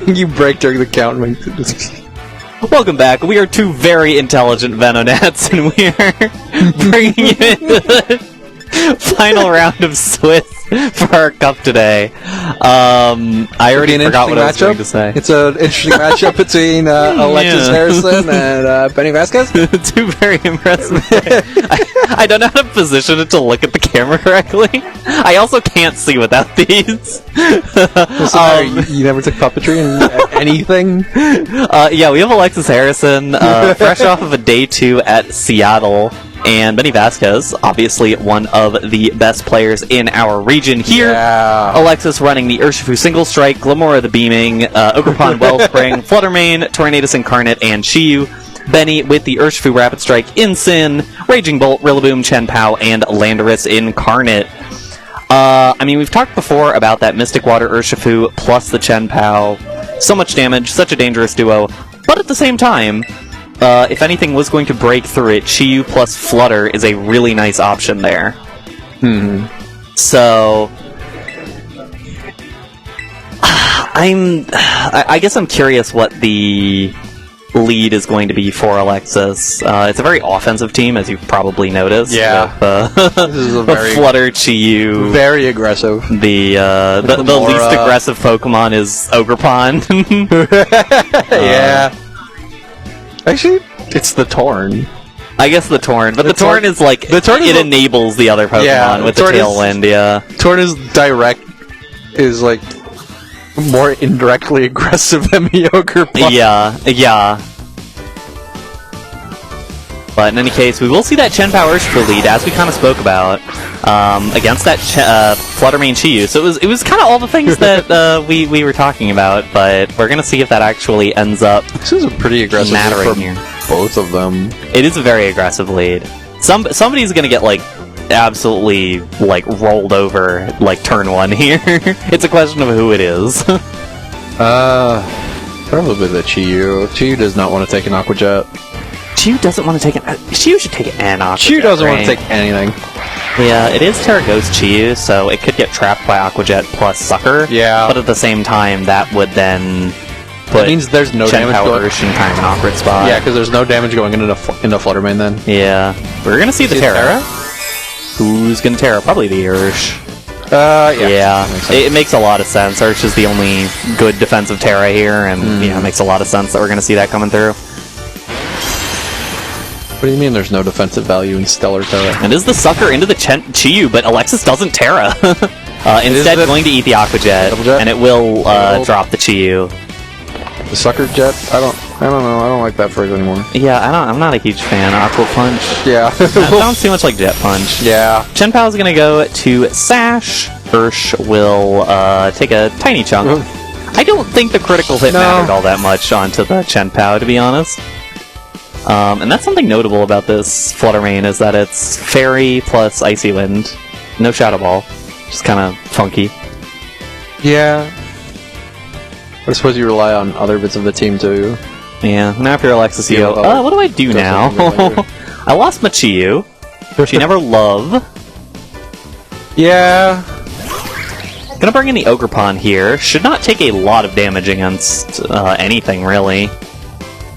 You break during the count. Welcome back. We are two very intelligent Venonats, and we are bringing you into the final round of Swiss for our cup today. I already forgot what I was going to say. It's an interesting matchup between Alexis Harrison and Benny Vasquez. Two very impressive players. I don't know how to position it to look at the camera correctly. I also can't see without these. You never took puppetry in anything? Yeah, we have Alexis Harrison, fresh off of a day 2 at Seattle. And Benny Vasquez, obviously one of the best players in our region here. Yeah. Alexis running the Urshifu Single Strike, Glamora the Beaming, Ogerpon Wellspring, Fluttermane, Tornadus Incarnate, and Chiyu. Benny with the Urshifu Rapid Strike, Incin, Raging Bolt, Rillaboom, Chien-Pao, and Landorus Incarnate. I mean, we've talked before about that Mystic Water Urshifu plus the Chien-Pao. So much damage, such a dangerous duo. But at the same time, if anything was going to break through it, Chiyu plus Flutter is a really nice option there. So, I guess I'm curious what the lead is going to be for Alexis. It's a very offensive team, as you've probably noticed. Yeah. With, this is a very Flutter, Chiyu. Very aggressive. The least aggressive Pokemon is Ogerpon. Yeah. Actually, it's the Torn. I guess the Torn, but the Torn is like it enables the other Pokemon with the Tailwind. Yeah, Torn is like more indirectly aggressive than Ogerpon. Yeah. But in any case, we will see that Chien-Pao Urshifu lead, as we kind of spoke about, against that Fluttermane Chiyu. So it was kind of all the things that we were talking about, but we're going to see if that actually ends up This is a pretty aggressive lead for here. Both of them. It is a very aggressive lead. Somebody's going to get, like, absolutely, like, rolled over, like, turn 1 here. It's a question of who it is. Probably the Chiyu. Chiyu does not want to take an Aqua Jet. Chiyu doesn't want to take it. Chiyu should take an Aqua Jet. Chiyu doesn't want to take anything. Yeah, it is Terra Ghost Chiyu, so it could get trapped by Aqua Jet plus Sucker. Yeah. But at the same time, that would then put that means there's no damage going in kind of an awkward spot. Yeah, because there's no damage going into Fluttermane then. Yeah. We're going to see the Terra. Who's going to Terra? Probably the Ursh. Yeah. It makes a lot of sense. Ursh is the only good defensive Terra here, and yeah, it makes a lot of sense that we're going to see that coming through. What do you mean there's no defensive value in Stellar Terra? And is the Sucker into the Chiyu, but Alexis doesn't Terra. Instead, going to eat the Aqua Jet, and it will drop the Chiyu. The Sucker Jet? I don't know. I don't like that phrase anymore. Yeah, I'm not a huge fan. Aqua Punch. Yeah. That sounds too much like Jet Punch. Yeah. Chien-Pao's gonna go to Sash. Ursh will take a tiny chunk. I don't think the critical hit mattered all that much onto the Chien-Pao, to be honest. And that's something notable about this Fluttermane, is that it's Fairy plus Icy Wind. No Shadow Ball. Just kind of funky. Yeah. I suppose you rely on other bits of the team, too. Yeah, and after Alexis, you go, what do I do now? I lost my Chiyu. She never love. Yeah. Gonna bring in the Ogerpon here. Should not take a lot of damage against anything, really.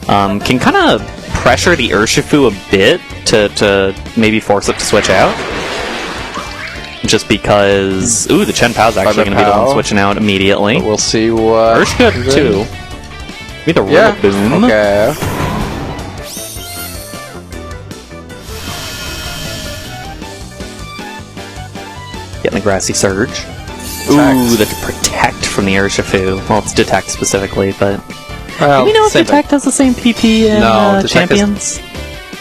Can kind of pressure the Urshifu a bit to maybe force it to switch out. Just because... Ooh, the Chien-Pao's actually going to be the one switching out immediately. But we'll see what... Ursh could, too. Maybe the Rillaboom. Okay. Getting the Grassy Surge. Ooh, the Protect from the Urshifu. Well, it's Detect specifically, but... Well, do we know if Detect has the same PP in Champions?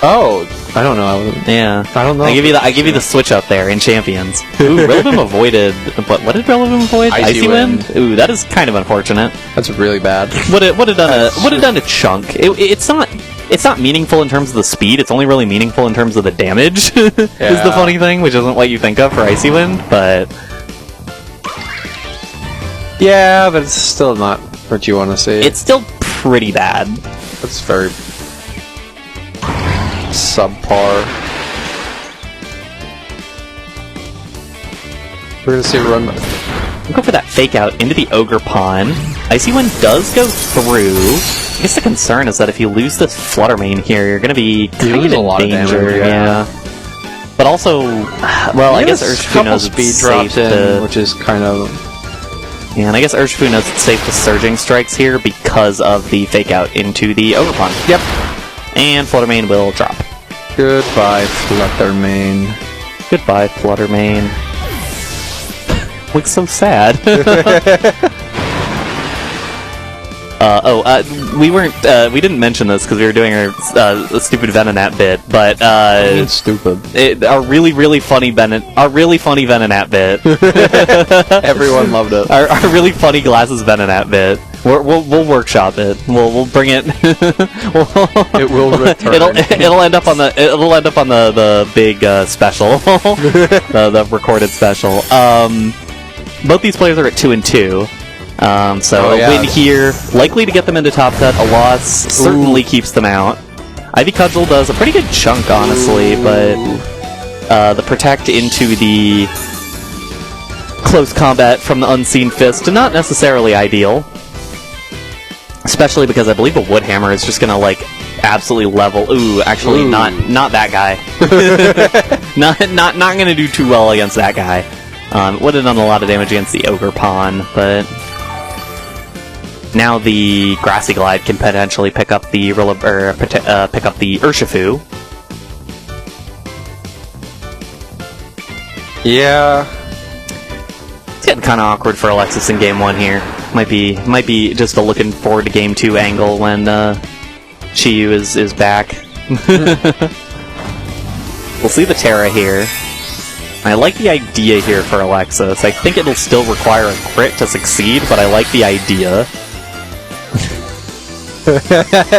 Oh, I don't know. Yeah, I don't know. I give you the switch up there in Champions. Ooh, Rillaboom avoided. What did Rillaboom avoid? Icy Wind. Ooh, that is kind of unfortunate. That's really bad. Would have done a chunk. It's not meaningful in terms of the speed. It's only really meaningful in terms of the damage. Is the funny thing, which isn't what you think of for Icy Wind, but yeah, but it's still not what you want to see. It's still pretty bad. It's very subpar. We're gonna see run. Go for that fake out into the Ogre Pawn. Icy Wind does go through. I guess the concern is that if you lose this Flutter Mane here, you're going to be kind of in danger. Yeah. But also, well, I guess Urshifu knows speed it's drops safe in, to... which is kind of... Yeah, and I guess Urshifu knows it's safe to Surging Strikes here because of the fake out into the Ogre Pawn. Yep. And Flutter Mane will drop. Goodbye, Flutter Mane. Goodbye, Flutter Mane. Looks so sad. We didn't mention this because we were doing our stupid Venonat bit, but it's stupid. Our really funny Venonat bit. Everyone loved it. Our really funny Glasses Venonat bit. We'll workshop it. We'll bring it. It will return. It'll end up on the big special, the recorded special. Both these players are at 2-2. So a win here, likely to get them into top cut. A loss certainly keeps them out. Ivy Cudgel does a pretty good chunk, honestly, but the protect into the close combat from the Unseen Fist, not necessarily ideal. Especially because I believe a Woodhammer is just gonna, like, absolutely level... Ooh, actually, not that guy. not gonna do too well against that guy. Would have done a lot of damage against the Ogre Pawn, but... Now the Grassy Glide can potentially pick up the Urshifu. Yeah. It's getting kind of awkward for Alexis in Game 1 here. Might be just a looking forward to Game 2 angle when Chiyu is back. We'll see the Terra here. I like the idea here for Alexis. I think it'll still require a crit to succeed, but I like the idea.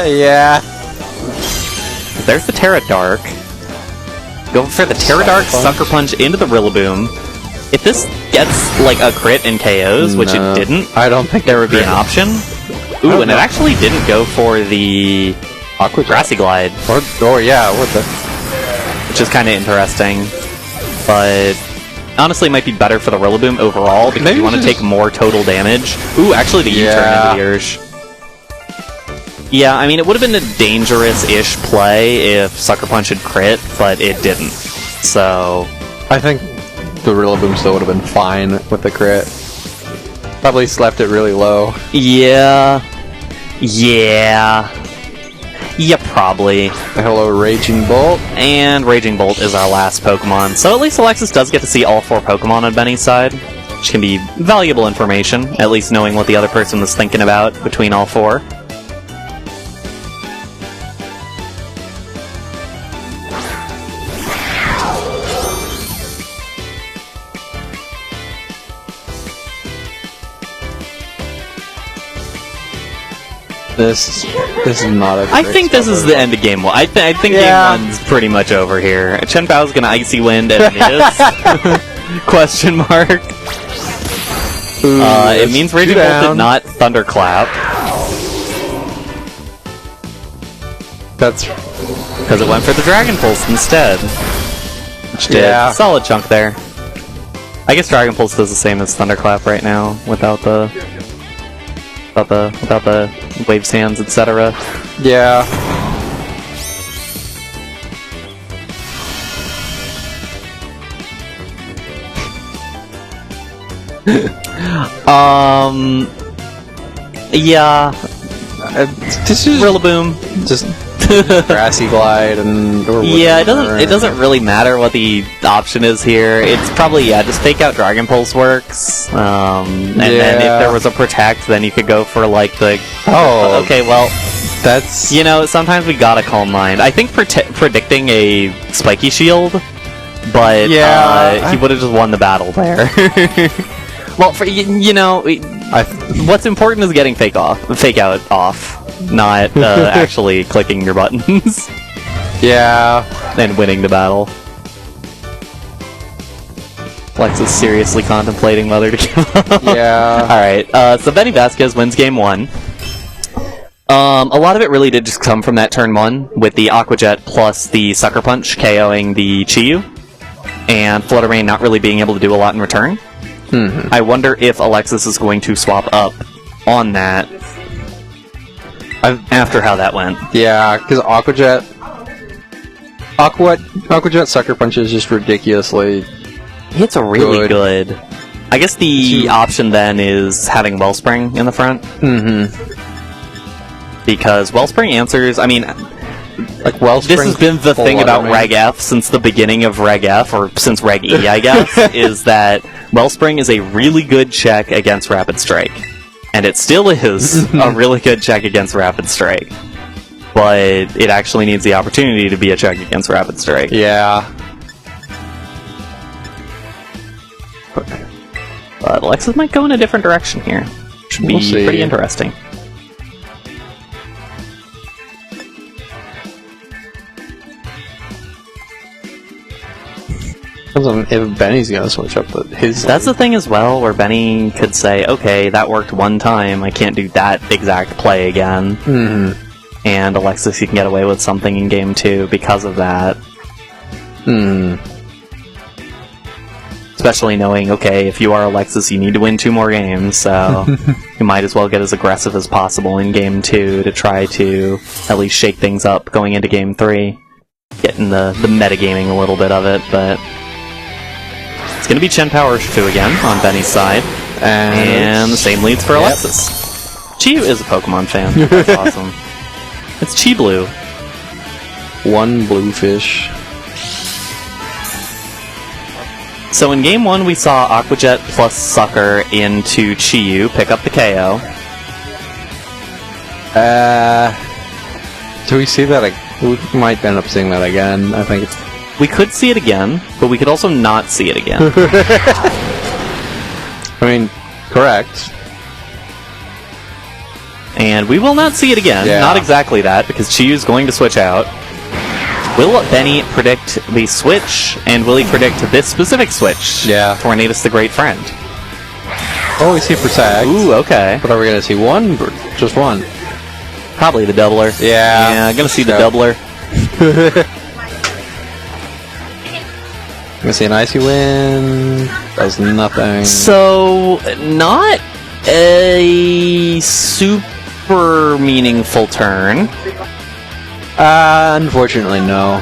Yeah. There's the Terra Dark. Go for the Terra Dark, Sucker Punch into the Rillaboom. If this gets, like, a crit and KOs, which it didn't, I don't think there would be an option. Ooh, and it actually didn't go for the Aqua Grassy Glide. Yeah, what the... Which is kind of interesting. But honestly, it might be better for the Rillaboom overall, because you want to take more total damage. Ooh, actually the U-turn into the Ursh. Yeah, I mean, it would have been a dangerous-ish play if Sucker Punch had crit, but it didn't. So... I think the Rillaboom still would have been fine with the crit. Probably left it really low. Yeah. Yeah, probably. Hello, Raging Bolt. And Raging Bolt is our last Pokemon. So at least Alexis does get to see all 4 Pokemon on Benny's side, which can be valuable information, at least knowing what the other person was thinking about between all 4. This is not a... I think this is the end of Game 1. I think Game 1's pretty much over here. Chen Pao's gonna Icy Wind and miss? Question mark. It means Raging Bolt did not Thunderclap. That's... Because it went for the Dragon Pulse instead. Which did a solid chunk there. I guess Dragon Pulse does the same as Thunderclap right now, without the wave sands, etc. Yeah. Yeah. This is Rillaboom. Just Grassy Glide and... Yeah, it doesn't really matter what the option is here. It's probably, just fake out Dragon Pulse works. And then if there was a Protect, then you could go for, like, the... Oh. Okay, well... That's... You know, sometimes we gotta Calm Mind. I think predicting a Spiky Shield, but he would have just won the battle there. Well, what's important is getting fake out off, not actually clicking your buttons. Yeah. And winning the battle. Lex is seriously contemplating whether to give up. Yeah. Alright, so Benny Vasquez wins Game 1. A lot of it really did just come from that turn 1, with the Aqua Jet plus the Sucker Punch KOing the Chiyu, and Flutter Mane not really being able to do a lot in return. I wonder if Alexis is going to swap up on that after how that went. Yeah, because Aquajet Sucker Punch is just ridiculously... It's a really good. I guess the option then is having Wellspring in the front. Because Wellspring answers, I mean... Like Wellspring, this has been the thing about Reg F since the beginning of Reg F, or since Reg E, I guess, is that Wellspring is a really good check against Rapid Strike. And it still is a really good check against Rapid Strike. But it actually needs the opportunity to be a check against Rapid Strike. Yeah. But Alexis might go in a different direction here. Should be pretty interesting. If Benny's gonna switch up his... That's the thing as well, where Benny could say, okay, that worked one time, I can't do that exact play again. And Alexis, you can get away with something in game 2 because of that. Especially knowing, okay, if you are Alexis, you need to win 2 more games, so you might as well get as aggressive as possible in game 2 to try to at least shake things up going into game 3. Getting the metagaming a little bit of it, but... It's going to be Chen Power Shifu again on Benny's side. And the same leads for Alexis. Chi is a Pokemon fan. That's awesome. It's Chi Blue. One blue fish. So in game 1 we saw Aquajet plus Sucker into Chi-Yu pick up the KO. Do we see that? We might end up seeing that again. I think it's... We could see it again, but we could also not see it again. I mean, correct. And we will not see it again. Yeah. Not exactly that, because Chi-Yu is going to switch out. Will Benny predict the switch, and will he predict this specific switch? Yeah. Tornadus the Great Friend. Oh, we see Protect. Ooh, okay. But are we going to see one? Just one? Probably the doubler. Yeah. Gonna see the doubler. Gonna see an Icy Wind. Does nothing. So, not a super meaningful turn. Unfortunately, no.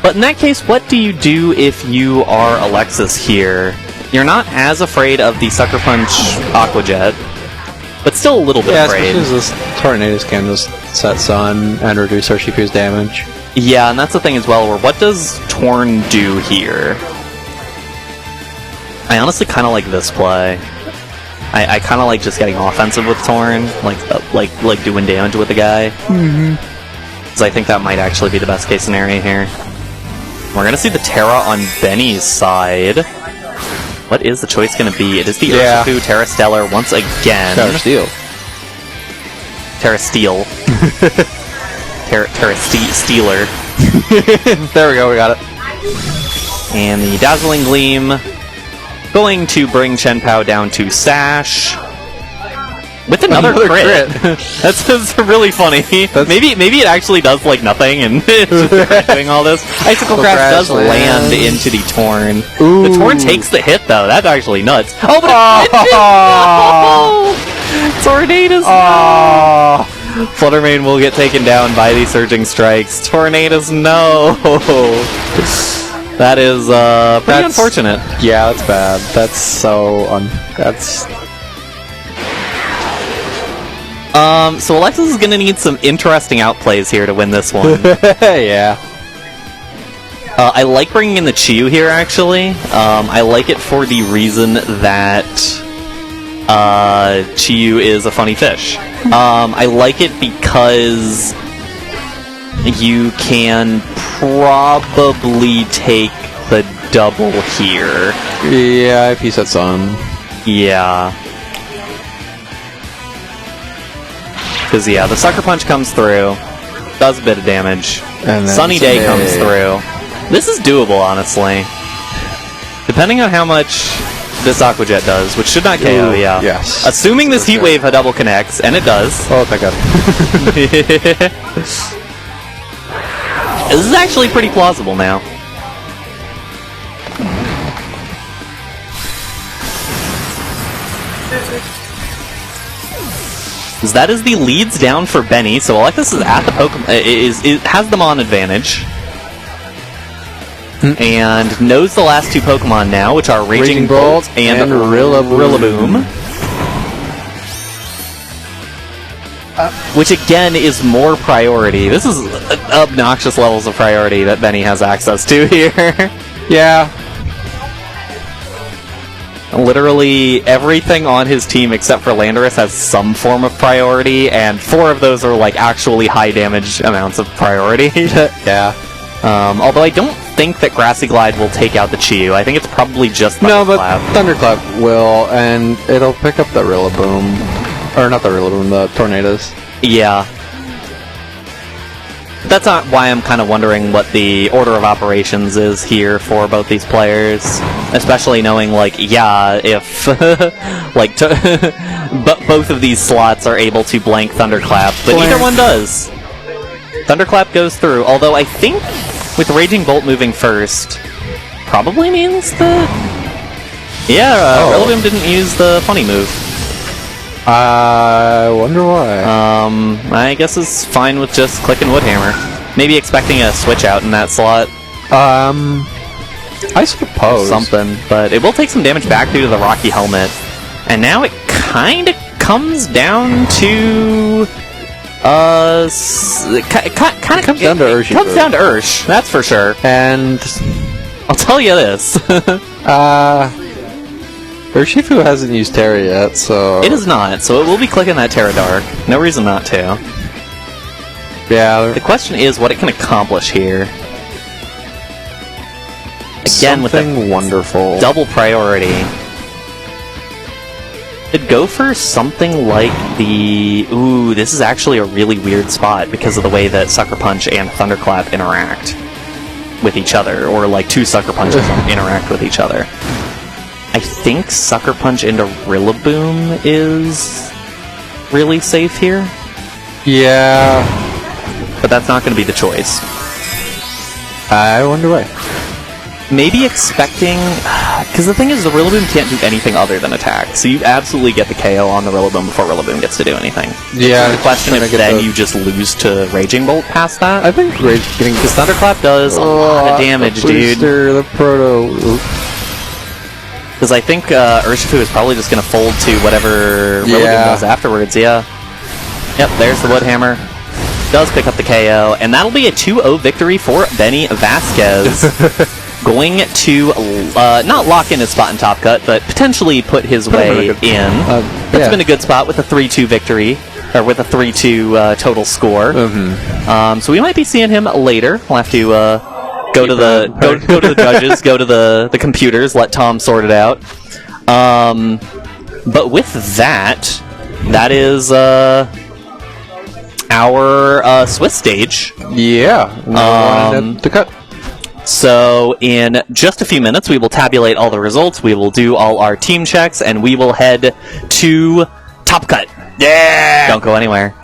But in that case, what do you do if you are Alexis here? You're not as afraid of the Sucker Punch Aquajet, but still a little bit afraid. Yeah, especially as this Tornadus can just set Sun and reduce Urshifu's damage. Yeah, and that's the thing as well, where what does Torn do here? I honestly kind of like this play. I kind of like just getting offensive with Torn, like doing damage with the guy. Because I think that might actually be the best case scenario here. We're going to see the Terra on Benny's side. What is the choice going to be? It is the Urshifu Terra Stellar once again. Terra Steel. Terra Steel. Terra Stealer. There we go, we got it. And the Dazzling Gleam going to bring Chen Pao down to Sash. With another crit. That's really funny. Maybe it actually does like nothing and it's just doing all this. Icicle Crash does land into the Torn. Ooh. The Torn takes the hit though. That's actually nuts. Oh, but no! Tornadus, no! Fluttermane will get taken down by the Surging Strikes. Tornadus, no! That is pretty unfortunate. Yeah, that's bad. That's so that's... So Alexis is going to need some interesting outplays here to win this one. Yeah. I like bringing in the Chi-Yu here, actually. I like it for the reason that Chi-Yu is a funny fish. I like it because you can probably take the double here. Yeah, if he sets on. Yeah. Because, yeah, the Sucker Punch comes through, does a bit of damage, and Sunny Day comes through. This is doable, honestly. Depending on how much this Aquajet does, which should not KO, yeah. Yes. Assuming this Heat Wave double connects, and it does. Oh, thank God. This is actually pretty plausible now. So that is the leads down for Benny. So Alexis is at the Pokemon, has them on advantage. And knows the last two Pokemon now, which are Raging Bolt and Rillaboom. Which again is more priority. This is obnoxious levels of priority that Benny has access to here. Yeah. Literally everything on his team except for Landorus has some form of priority, and 4 of those are like actually high damage amounts of priority. Yeah. Although I don't think that Grassy Glide will take out the Chi-Yu. I think it's probably just No, but Thunderclap. Thunderclap will, and it'll pick up the Rillaboom. Or not the Rillaboom, the Tornadoes. Yeah. That's not why I'm kind of wondering what the order of operations is here for both these players. Especially knowing, like, yeah, if like but both of these slots are able to blank Thunderclap, but neither one does. Thunderclap goes through, although I think with Raging Bolt moving first, probably means that... Yeah, Rillaboom didn't use the funny move. I wonder why. I guess it's fine with just clicking Woodhammer. Maybe expecting a switch out in that slot. I suppose. Something, but it will take some damage back due to the Rocky Helmet. And now it kind of comes down to... it comes down to Urshifu. It comes down to Ursh, that's for sure. And... I'll tell you this. Urshifu hasn't used Terra yet, so... It is not, so it will be clicking that Terra Dark. No reason not to. Yeah. The question is what it can accomplish here. Again, with something wonderful. Double priority. It'd go for something like the... Ooh, this is actually a really weird spot because of the way that Sucker Punch and Thunderclap interact with each other, or like 2 Sucker Punches interact with each other. I think Sucker Punch into Rillaboom is really safe here. Yeah. But that's not going to be the choice. I wonder why. Maybe expecting... Because the thing is, the Rillaboom can't do anything other than attack, so you absolutely get the KO on the Rillaboom before Rillaboom gets to do anything. Yeah. So the question if then you just lose to Raging Bolt past that? I think getting... Because Thunderclap does a lot of damage, the booster, dude. The Proto... Because I think Urshifu is probably just going to fold to whatever Rillaboom does afterwards, yeah. Yep, there's the Woodhammer. Does pick up the KO, and that'll be a 2-0 victory for Benny Vasquez. Going to not lock in his spot in Top Cut, but potentially put his way in. That's been a good spot with a 3-2 victory, or with a 3-2 total score. So we might be seeing him later. We'll have to go to the judges, go to the computers, let Tom sort it out. But with that, that is our Swiss stage. Yeah. To cut. So in just a few minutes, we will tabulate all the results, we will do all our team checks, and we will head to Top Cut. Yeah! Don't go anywhere.